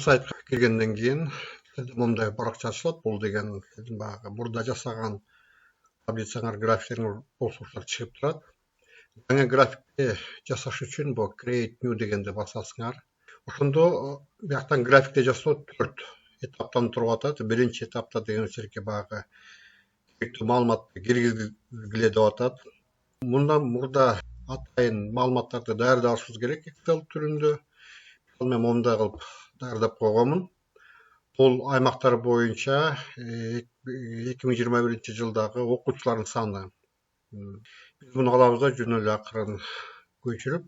сайтқа кіргеннен кейін мындай парақша ашылады. Бұл деген баға burada жасаған таблицаңар графиктеріңер болсушар шығып тұрады. Жаңа графикте жасаш үшін бұл create new дегенде басасыңар. Ошондо бияктан графикте жасоо 4 этаптан туруп атат. Биринчи этапта деген жерге багы керектүү маалыматты киргизгиле деп атат. Мындан мурда атайын маалыматтарды даярдашыбыз керек Excel түрүндө. Мен мондай кылып даярдап койгонмун. Бул аймактар боюнча 2021 жылдагы окуучулардын саны. Биз муну алабыз да жөн эле акырын көчүрүп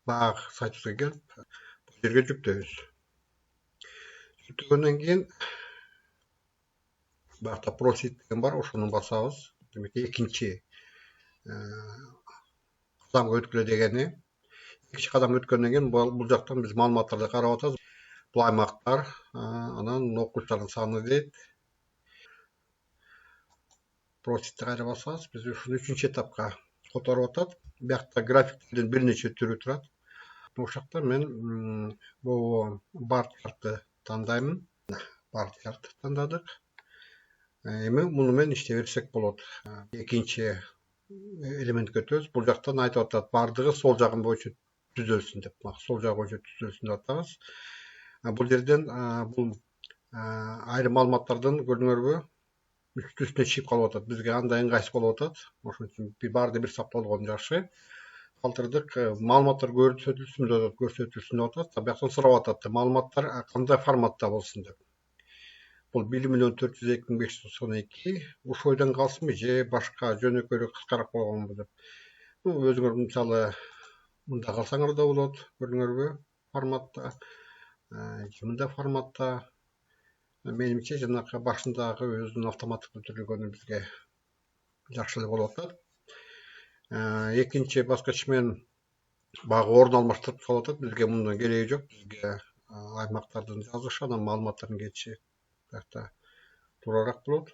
баг сайтыбызга келип бул жерге жүктөйбүз. Жүктөгөндөн кийин багта proceed деген бар, ошону басабыз. Демек экинчи кадамга өткүлө дегени. Экинчи кадам өткөндөн кийин бул жактан биз маалыматтарды карап атабыз. Бул аймактар, анан окуучулардын саны дейт. Proceed'ти кайра басабыз. Биз ушуну 3-чү этапка которуп атат. Биякта графиктердин бир нече түрү турат. Ошакта мен бул бар чартты тандаймын. Бар чартты тандадык. Эми муну менен иштей берсек болот. Экинчи элементке өтөбүз. Бул жактан айтып атат, бардыгы сол жагын боюнча түзөлсүн деп. Сол жагы боюнча түзөлсүн деп атабыз. Бул жерден бул айрым маалыматтардан көрдүңөрбү? Үстүнө чыгып калып атат. Бизге андай ыңгайсыз болуп атат. Ошон үчүн барды бир сапта болгон жакшы. Калтырдык маалыматтар көрсөтүлсүн деп атат. Бияктан сурап атат, маалыматтар кандай форматта болсун деп. Бул 1.402.592 ушу ойдон калсынбы же башка жөнөкөйрөөк кыскараак болгонбу деп. Өзүңөр мисалы мында калсаңар да болот, көрдүңөрбү? Форматта, мында форматта. Менимче жанакы башындагы өзүнүн автоматтык бүтүрүлгөнү бизге жакшы эле болуп атат. Экинчи баскыч менен багы орун алмаштырып калып атат. Бизге мунун кереги жок. Бизге аймактардын жазышы, анан маалыматтардын кетиши бакта туурараак болот.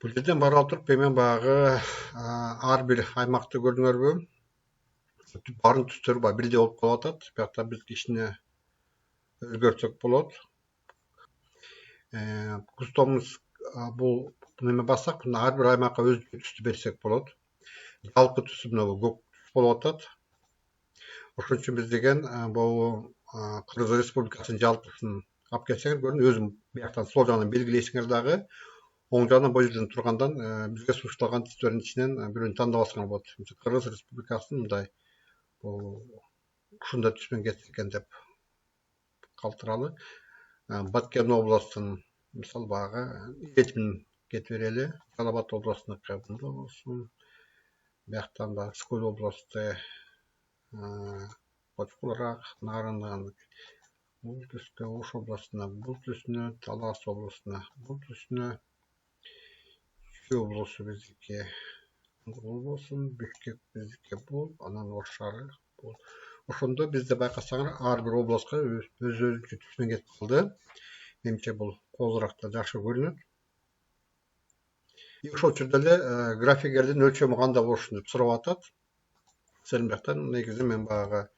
Бул жерден бара туруп мен багы ар бир аймакты көрдүңөрбү? Барын түстөрү бар бирдей болуп калып атат. Бакта биз кичине өзгөртсөк болот. Кустомус бул неме бассак, ар бир аймакка өз түстү берсек болот. Жалпы түсү мына көк түс болуп атат. Ошон үчүн биз деген бул Кыргыз Республикасынын жалпысын алып келсеңер, көрүн өзүм бияктан сол жагынан белгилейсиңер дагы. Оң жагынан бул жерден тургандан бизге сунушталган түстөрдүн ичинен бирөөнү тандап алсаңар болот. Кыргыз Республикасынын мындай ушундай түс менен кетсе экен деп калтыралы. Баткен областын мисалы багы иретимин кетип берели. Жалал Абад областыныкы мында болсун. Бияктан да Скөл областы Бочкуларак, Нарындан бул түскө, Ош областына бул түсүнө, Талас областына бул түсүнө, Чүй областу биздики бул болсун, Бишкек биздики бул, анан Ош шаары бул. Ошондо бизде байкасаңар ар бир областка өз-өзүнчө түс менен кетип калды. Менимче бул кооздуракта жакшы көрүнөт. Ошол учурда эле графикердин өлчөмү кандай болушун деп сурап атат. Сен бияктан негизи мен багы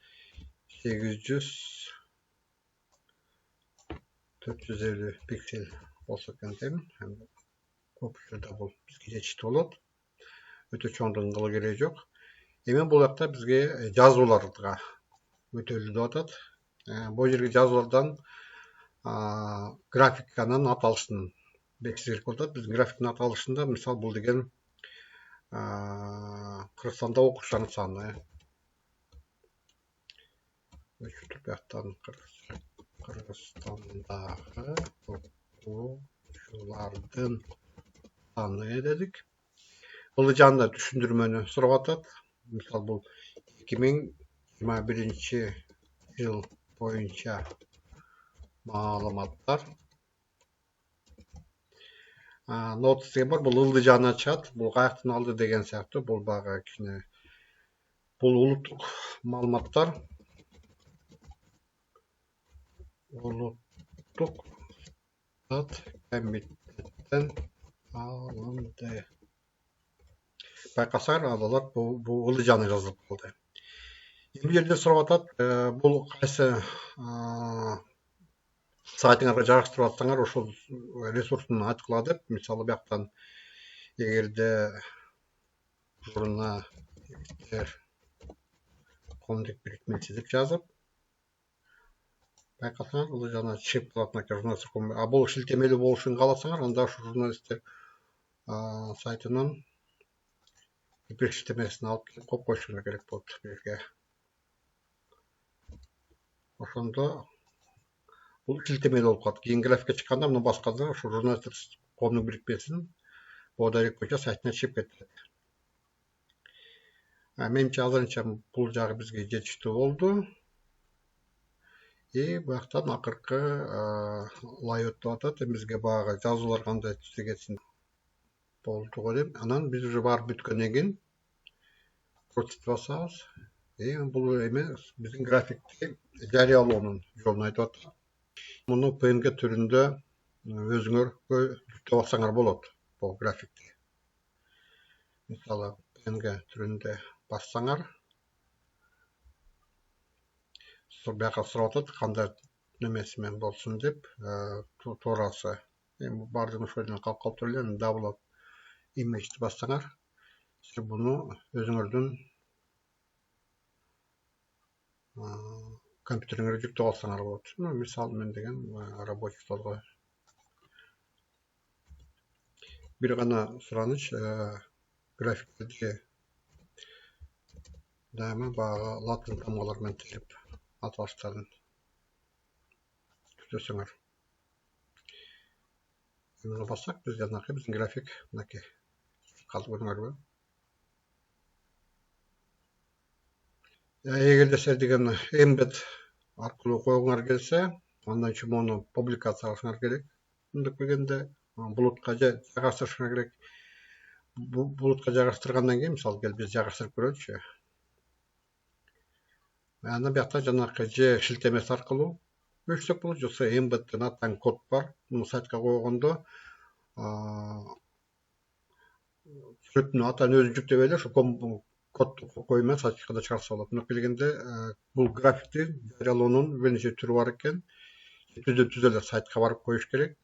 800-450 пиксель болсо экен дейм. Көп учурда бул бизге жетиштүү болот. Өтө чоңдун кылуу кереги жок. Эми бул жакта бизге жазууларга өтөлү деп атат. Бул жерге жазуулардан графиканын аталышын беришиз керек болуп атат. Биздин графиктин аталышында мисал бул деген Кыргызстанда окуучулардын саны. Бияктан Кыргызстандагы окуучулардын саны дедик. Бул жанында түшүндүрмөнү сурап атат. Мисал бул 2021 жыл боюнча маалыматтар. Нотс деген бар, бул ылдый жагынан чыгат. Бул каяктын алды деген сыяктуу. Бул багы кичине бул улуттук маалыматтар. Улуттук комитеттен алынды. Байкасаңар, алар бул ылдый жагынан жазылып калды. Эми жерде сурап атат, бул кайсы сайтыңарга жайгаштырып атсаңар ошол ресурстун айткыла деп. Мисалы бияктан эгерде журналисттер коомдук бирикмеси деп жазып байкасаңар, бул жана чыгып калат экен журналисттер. А бул шилтемелүү болушун кааласаңар, анда ушу журналисттер сайтынан бир шилтемесин алып келип коюп коюшуңар керек болот бирге. Ошондо бул шилтемелүү болуп калат. Кийин графикке чыкканда муну басканда ушу журналисттер коомдук бирикмесинин Бодарик боюнча сайтына чыгып кетет. Менимче азырынча бул жагы бизге жетиштүү болду. И бияктан акыркы лай өтүп атат. Бизге баягы жазуулар кандай түзүлгенсин болду го дейм. Анан биз уже барып бүткөндөн кийин көрсөтүп басабыз. Бул эме биздин графикти жарыялоонун жолун айтып атат. Муну PNG түрүндө өзүңөргө жүктөп алсаңар болот, бул графикти. Мисалы, PNG түрүндө бассаңар, бияка сурап атат, кандай немеси менен болсун деп, туурасы. Эми баардыгын ошол жерден калып калыптыр эле. Download image'ти бассаңар, сиз буну өзүңөрдүн компьютериңерге жүктөп алсаңар болот. Мисалы мен деген рабочий столго бир гана сураныч, графиктерди дайыма баягы латын тамгалар менен тилип аталыштарын түзөсөңөр. Муну бассак, биз жанакы биздин график мынакей калды, көрдүңөрбү? Эгерде сиз деген embed аркылуу койгуңар келсе, андан үчүн муну публикация кылышыңар керек. Мындап келгенде булутка жайгаштырышыңар керек. Булутка жайгаштыргандан кийин, мисалы келип биз жайгаштырып көрөлүчү. Андан биякта жанакы же шилтемеси аркылуу бөлүшсөк болот, жоксо embedден аттан код бар. Муну сайтка койгондо сүрөттүн атын өзү жүктөп эле ошо кодду коймай сайтка да чыгарса болот. Мындап келгенде бул графикти жарыялоонун бир нече түрү бар экен. Түзө эле сайтка барып коюш керек.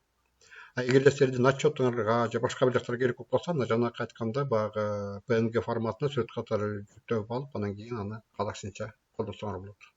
Эгерде сиздин отчетуңарга же башка бир жактарга керек болуп калса, анда жанакы айткандай баягы PNG форматына сүрөт катары жүктөп алып, анан кийин аны каалашынча колдонсоңор болот.